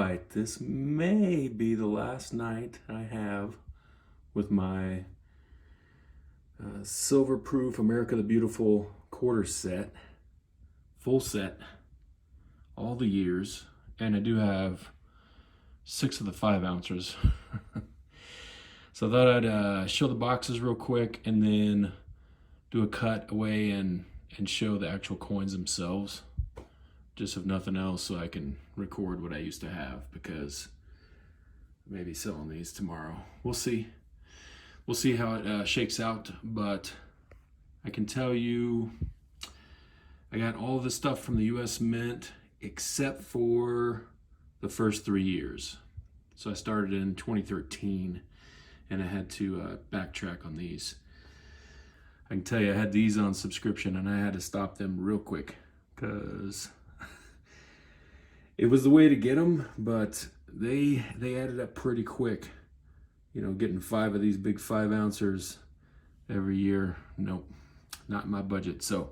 right, this may be the last night I have with my silver proof America the Beautiful quarter set, full set, all the years, and I do have 6 of the 5 ounces. So I thought I'd show the boxes real quick and then do a cut away and show the actual coins themselves, just if nothing else, so I can record what I used to have, because I may be selling these tomorrow. We'll see. We'll see how it shakes out, but I can tell you I got all the stuff from the US Mint except for the first 3 years. So I started in 2013 and I had to backtrack on these. I can tell you I had these on subscription and I had to stop them real quick because it was the way to get them, but they added up pretty quick. You know, getting 5 of these big 5 ounces every year, nope, not in my budget. So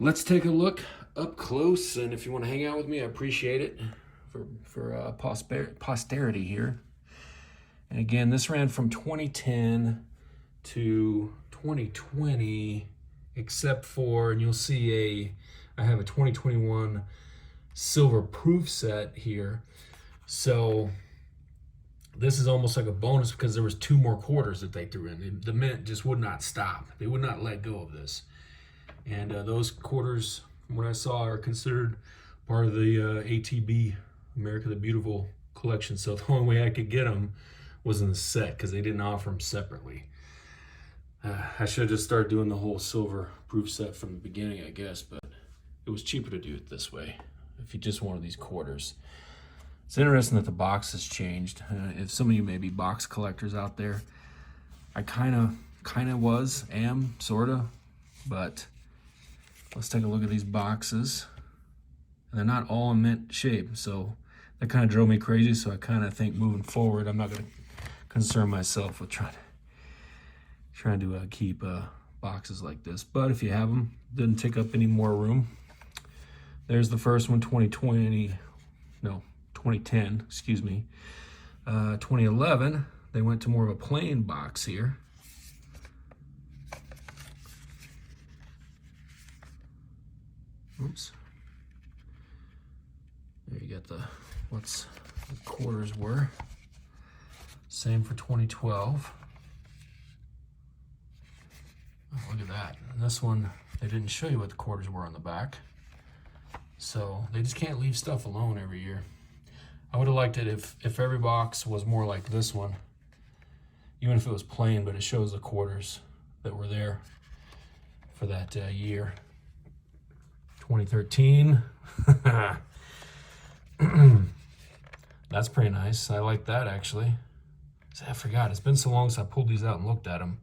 let's take a look up close, and if you want to hang out with me, I appreciate it for posterity here. And again, this ran from 2010 to 2020, except for, and you'll see I have a 2021 silver proof set here. So this is almost like a bonus because there was 2 more quarters that they threw in. The Mint just would not stop. They would not let go of this. And those quarters, from what I saw, are considered part of the ATB, America the Beautiful collection. So the only way I could get them was in the set because they didn't offer them separately. I should have just started doing the whole silver proof set from the beginning, I guess, but it was cheaper to do it this way if you just wanted these quarters. It's interesting that the box has changed. If some of you may be box collectors out there, I kind of am, sort of, but let's take a look at these boxes. And they're not all in mint shape, so that kind of drove me crazy. So I kind of think moving forward, I'm not going to concern myself with trying to keep boxes like this. But if you have them, didn't take up any more room. There's the first one, 2010, excuse me. 2011, they went to more of a plain box here. Oops. There you got what the quarters were. Same for 2012. Oh, look at that. And this one, they didn't show you what the quarters were on the back. So they just can't leave stuff alone every year. I would have liked it if every box was more like this one, even if it was plain, but it shows the quarters that were there for that year. 2013. That's pretty nice. I like that, actually. I forgot. It's been so long since I pulled these out and looked at them.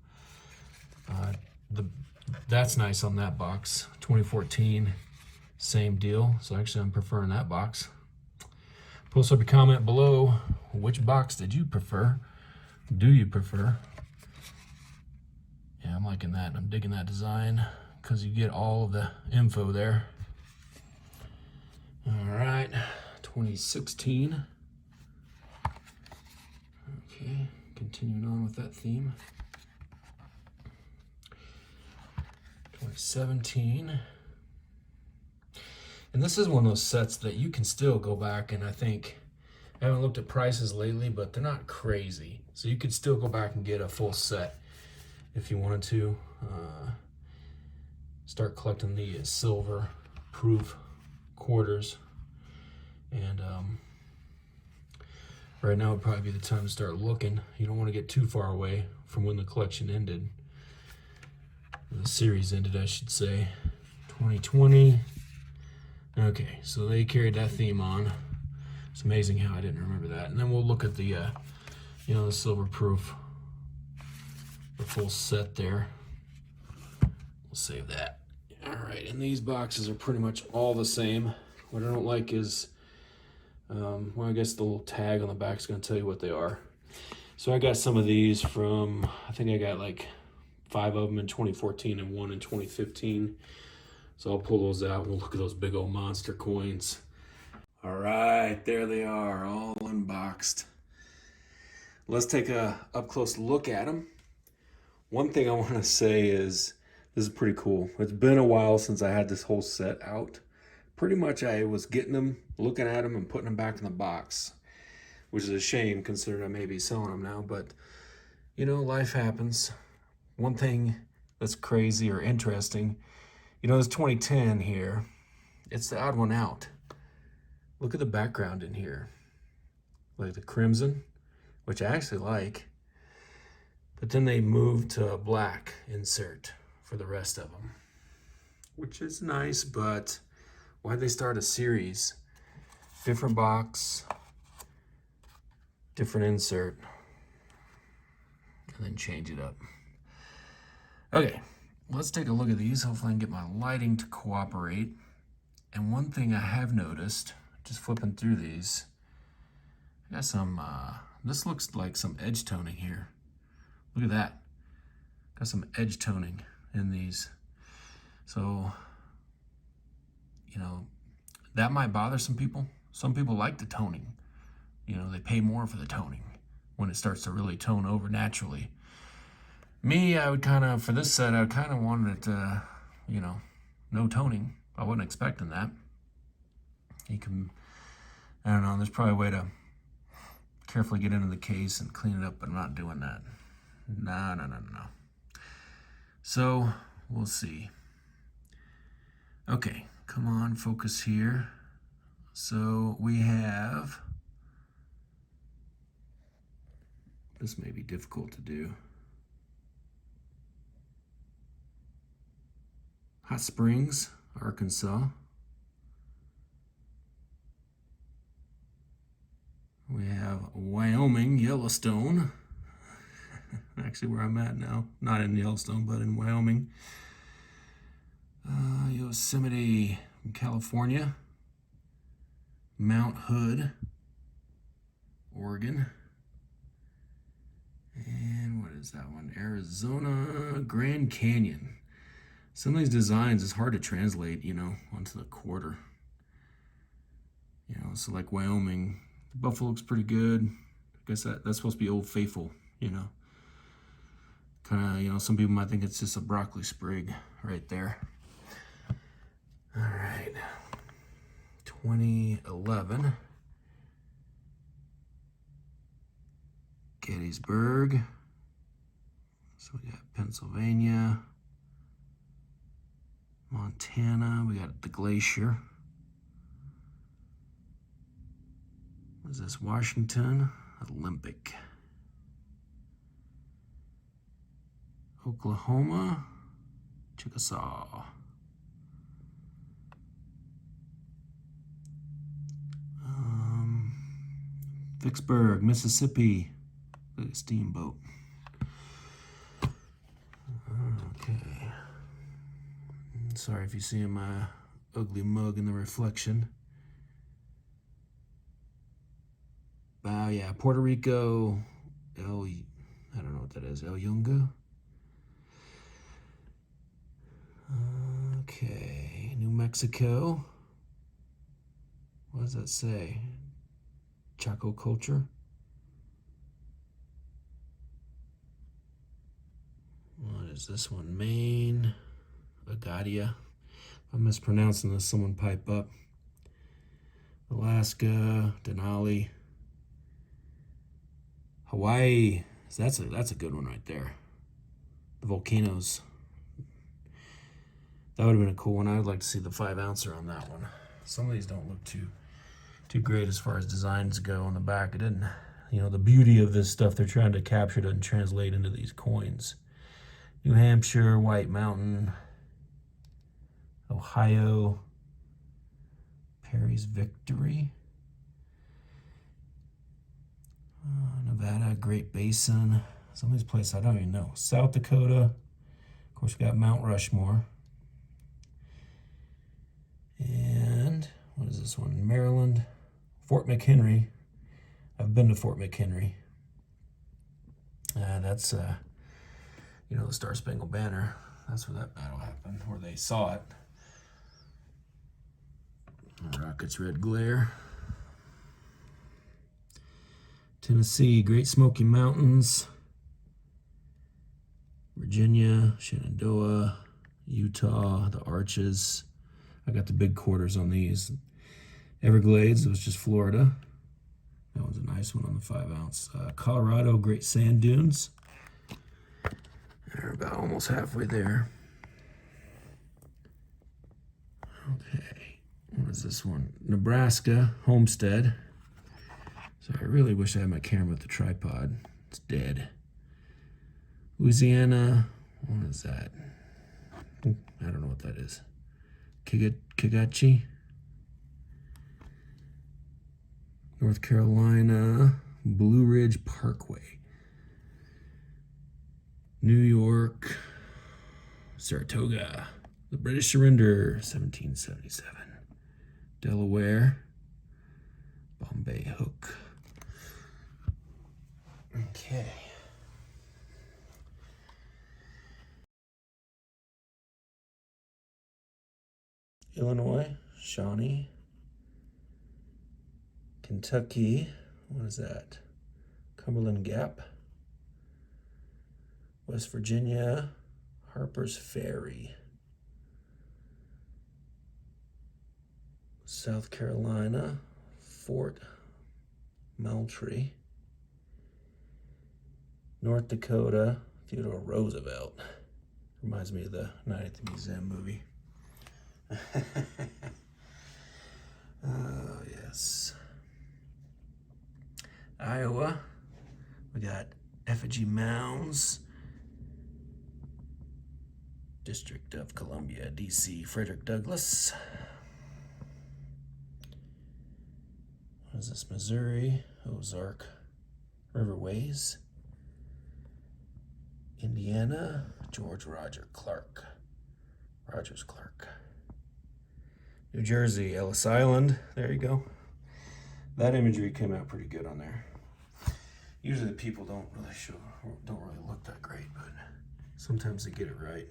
That's nice on that box. 2014, same deal. So actually, I'm preferring that box. Post up a comment below. Which box did you prefer? Do you prefer? Yeah, I'm liking that. I'm digging that design because you get all of the info there. All right, 2016. Okay, continuing on with that theme. 2017. And this is one of those sets that you can still go back, and I haven't looked at prices lately, but they're not crazy. So you could still go back and get a full set if you wanted to. Start collecting the silver proof quarters. And right now would probably be the time to start looking. You don't want to get too far away from when the collection ended. The series ended, I should say. 2020. Okay, so they carried that theme on. It's amazing how I didn't remember that. And then we'll look at the, the silver proof, the full set there. We'll save that. All right, and these boxes are pretty much all the same. What I don't like is, well, I guess the little tag on the back is going to tell you what they are. So I got some of these from, I think I got like 5 of them in 2014 and 1 in 2015. So I'll pull those out. We'll look at those big old monster coins. All right, there they are, all unboxed. Let's take a up-close look at them. One thing I want to say is this is pretty cool. It's been a while since I had this whole set out. Pretty much I was getting them, looking at them, and putting them back in the box, which is a shame considering I may be selling them now, but you know, life happens. One thing that's crazy or interesting, you know, this 2010 here, it's the odd one out. Look at the background in here. Like the crimson, which I actually like. But then they moved to a black insert for the rest of them, which is nice, but why'd they start a series? Different box, different insert, and then change it up. Okay, let's take a look at these. Hopefully I can get my lighting to cooperate. And one thing I have noticed, just flipping through these, I got some, this looks like some edge toning here. Look at that. Got some edge toning in these. So, you know, that might bother some people. Some people like the toning. You know, they pay more for the toning when it starts to really tone over naturally. Me, I would kind of, for this set, I kind of wanted it to, you know, no toning. I wasn't expecting that. You can, I don't know, there's probably a way to carefully get into the case and clean it up, but I'm not doing that. No. So, we'll see. Okay, come on, focus here. So, we have, this may be difficult to do. Hot Springs, Arkansas. We have Wyoming, Yellowstone. Actually, where I'm at now. Not in Yellowstone, but in Wyoming. Yosemite, California. Mount Hood, Oregon. And what is that one? Arizona, Grand Canyon. Some of these designs is hard to translate, you know, onto the quarter. You know, so like Wyoming, the buffalo looks pretty good. I guess that's supposed to be Old Faithful, you know. Kind of, you know, some people might think it's just a broccoli sprig right there. All right, 2011. Gettysburg. So we got Pennsylvania. Montana, we got the glacier. What is this? Washington, Olympic. Oklahoma, Chickasaw. Vicksburg, Mississippi, the steamboat. Okay. Sorry if you see my ugly mug in the reflection. Oh yeah, Puerto Rico, I don't know what that is, El Yunga. Okay, New Mexico. What does that say? Chaco culture. What is this one? Maine, Agadia. If I'm mispronouncing this, someone pipe up. Alaska, Denali. Hawaii. That's a good one right there. The volcanoes. That would have been a cool one. I would like to see the 5-ouncer on that one. Some of these don't look too great as far as designs go on the back. It didn't, you know, the beauty of this stuff they're trying to capture doesn't translate into these coins. New Hampshire, White Mountain, Ohio, Perry's Victory, Nevada, Great Basin. Some of these places I don't even know. South Dakota, of course, we got Mount Rushmore. And what is this one? Maryland, Fort McHenry. I've been to Fort McHenry. That's, you know, the Star Spangled Banner. That's where that battle happened, where they saw it. Rocket's red glare. Tennessee, Great Smoky Mountains. Virginia, Shenandoah, Utah, the Arches. I got the big quarters on these. Everglades, it was just Florida. That one's a nice one on the 5 ounce. Colorado, Great Sand Dunes. They're about almost halfway there. Okay, what is this one? Nebraska, Homestead. So I really wish I had my camera with the tripod. It's dead. Louisiana, what is that? I don't know what that is. Kagachi. North Carolina, Blue Ridge Parkway. New York, Saratoga, the British surrender, 1777. Delaware, Bombay Hook. Okay. Illinois, Shawnee. Kentucky, what is that? Cumberland Gap. West Virginia, Harper's Ferry. South Carolina, Fort Moultrie. North Dakota, Theodore Roosevelt. Reminds me of the Night at the Museum movie. Oh, yes. Iowa, we got Effigy Mounds. District of Columbia, D.C., Frederick Douglass. What is this? Missouri, Ozark Riverways. Indiana, George Rogers Clark. New Jersey, Ellis Island. There you go. That imagery came out pretty good on there. Usually the people don't really look that great, but sometimes they get it right.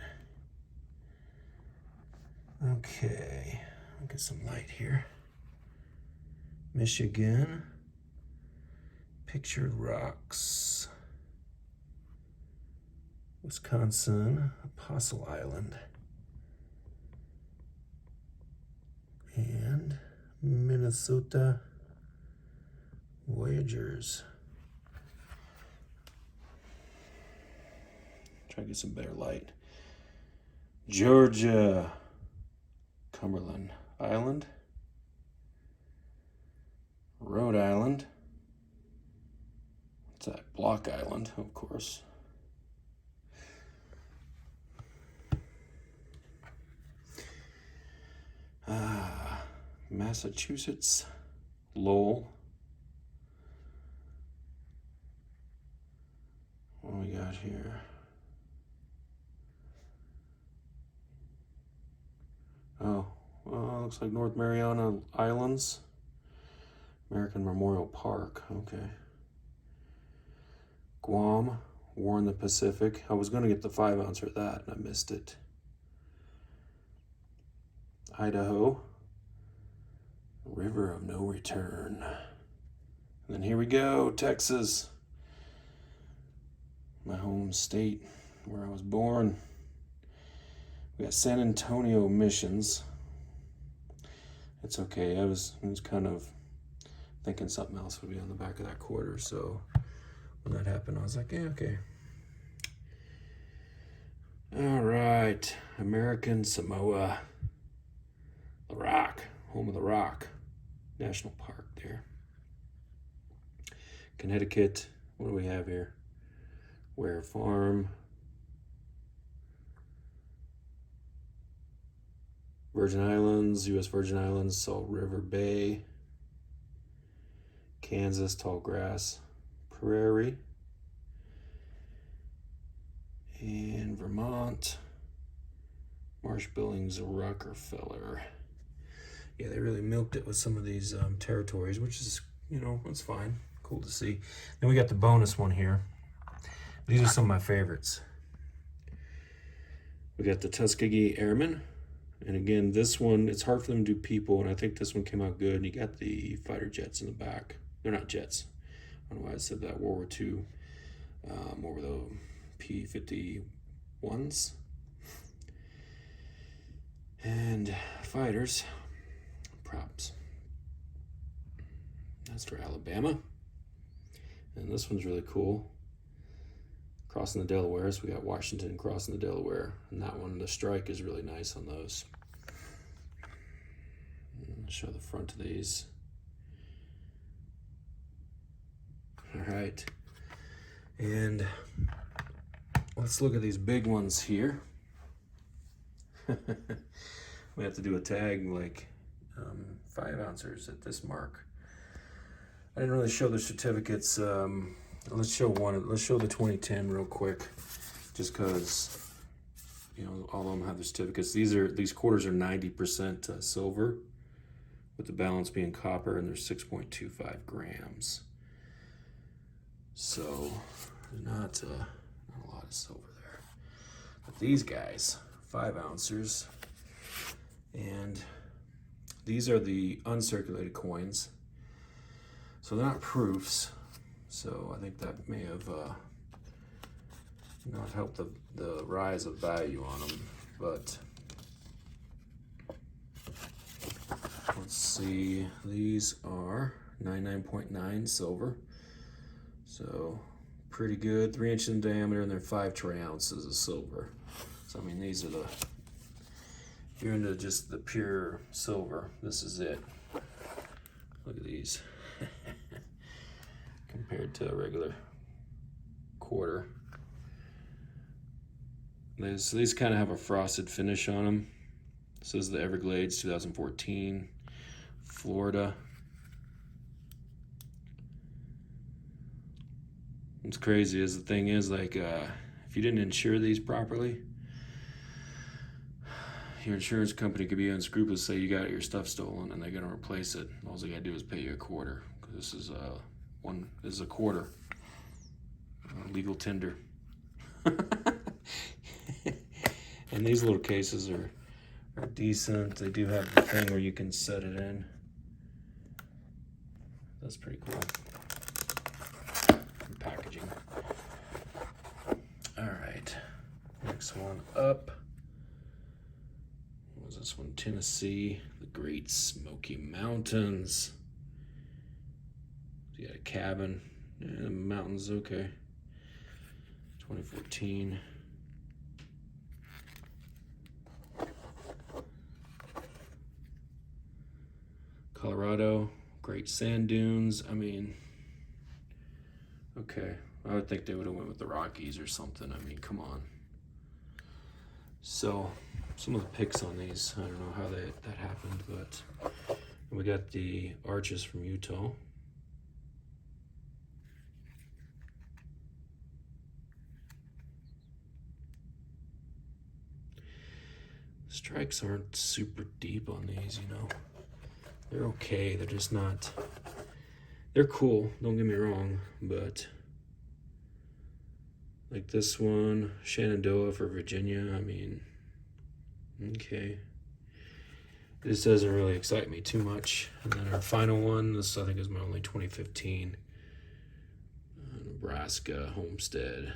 Okay, I'll get some light here. Michigan, Pictured Rocks. Wisconsin, Apostle Island. And Minnesota, Voyagers. Try to get some better light. Georgia, Cumberland Island. Rhode Island. What's that? Block Island, of course. Massachusetts, Lowell. What do we got here? Oh, well, looks like North Mariana Islands. American Memorial Park, okay. Guam, War in the Pacific. I was going to get the 5 ounce of that, and I missed it. Idaho, River of No Return. And then here we go, Texas. My home state, where I was born. We got San Antonio Missions. It's okay, I was kind of thinking something else would be on the back of that quarter, so when that happened, I was like, yeah, okay. All right, American Samoa. The Rock, home of the Rock National Park there. Connecticut, what do we have here? Ware Farm. Virgin Islands, U.S. Virgin Islands, Salt River Bay. Kansas, Tall Grass Prairie. And Vermont, Marsh Billings, Rockefeller. Yeah, they really milked it with some of these territories, which is, it's fine. Cool to see. Then we got the bonus one here. These are some of my favorites. We got the Tuskegee Airmen. And again, this one, it's hard for them to do people, and I think this one came out good. And you got the fighter jets in the back. They're not jets. I don't know why I said that. World War II. Over the P-51s. And fighters. Props. That's for Alabama. And this one's really cool. Crossing the Delaware. So we got Washington crossing the Delaware. And that one, the strike is really nice on those. I'll show the front of these. All right. And let's look at these big ones here. We have to do a tag like 5 ounces at this mark. I didn't really show the certificates. Let's show one. Let's show the 2010 real quick, just because all of them have the certificates. These quarters are 90% silver, with the balance being copper, and they're 6.25 grams. So not a lot of silver there. But these guys, 5 ounces, and these are the uncirculated coins. So they're not proofs. So I think that may have not helped the rise of value on them. But let's see. These are 99.9 silver. So pretty good, 3 inches in diameter, and they're 5 troy ounces of silver. So I mean, these are if you're into just the pure silver, this is it. Look at these compared to a regular quarter. So these kind of have a frosted finish on them. This is the Everglades 2014, Florida. What's crazy is the thing is, like, if you didn't insure these properly, your insurance company could be unscrupulous, say you got your stuff stolen and they're gonna replace it. All they gotta do is pay you a quarter, because this is a quarter, legal tender. And these little cases are decent. They do have the thing where you can set it in. That's pretty cool. Packaging. All right, next one up. What was this one? Tennessee, the Great Smoky Mountains. You got a cabin. Yeah, the mountains, okay. 2014. Colorado, great sand dunes. I mean, okay, I would think they would have went with the Rockies or something. I mean, come on. So, some of the picks on these, I don't know how that happened, but we got the arches from Utah. Strikes aren't super deep on these, They're okay, they're just not... They're cool, don't get me wrong, but like this one, Shenandoah for Virginia, I mean, okay. This doesn't really excite me too much. And then our final one, this I think is my only 2015, Nebraska Homestead.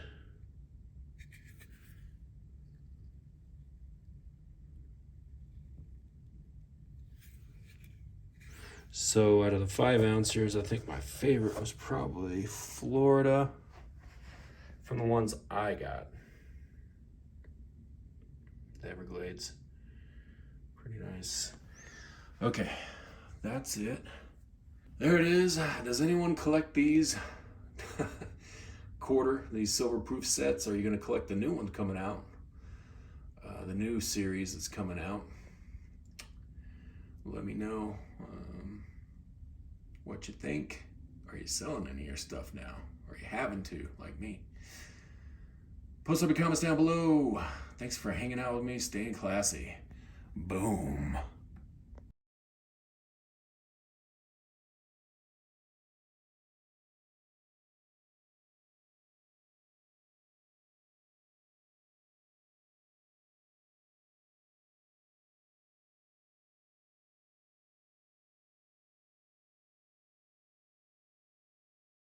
So out of the 5 ounces, I think my favorite was probably Florida from the ones I got. The Everglades. Pretty nice. Okay, that's it. There it is. Does anyone collect these these silver proof sets? Or are you going to collect the new one coming out? The new series that's coming out. Let me know what you think. Are you selling any of your stuff now? Are you having to, like me? Post up your comments down below. Thanks for hanging out with me, staying classy. Boom.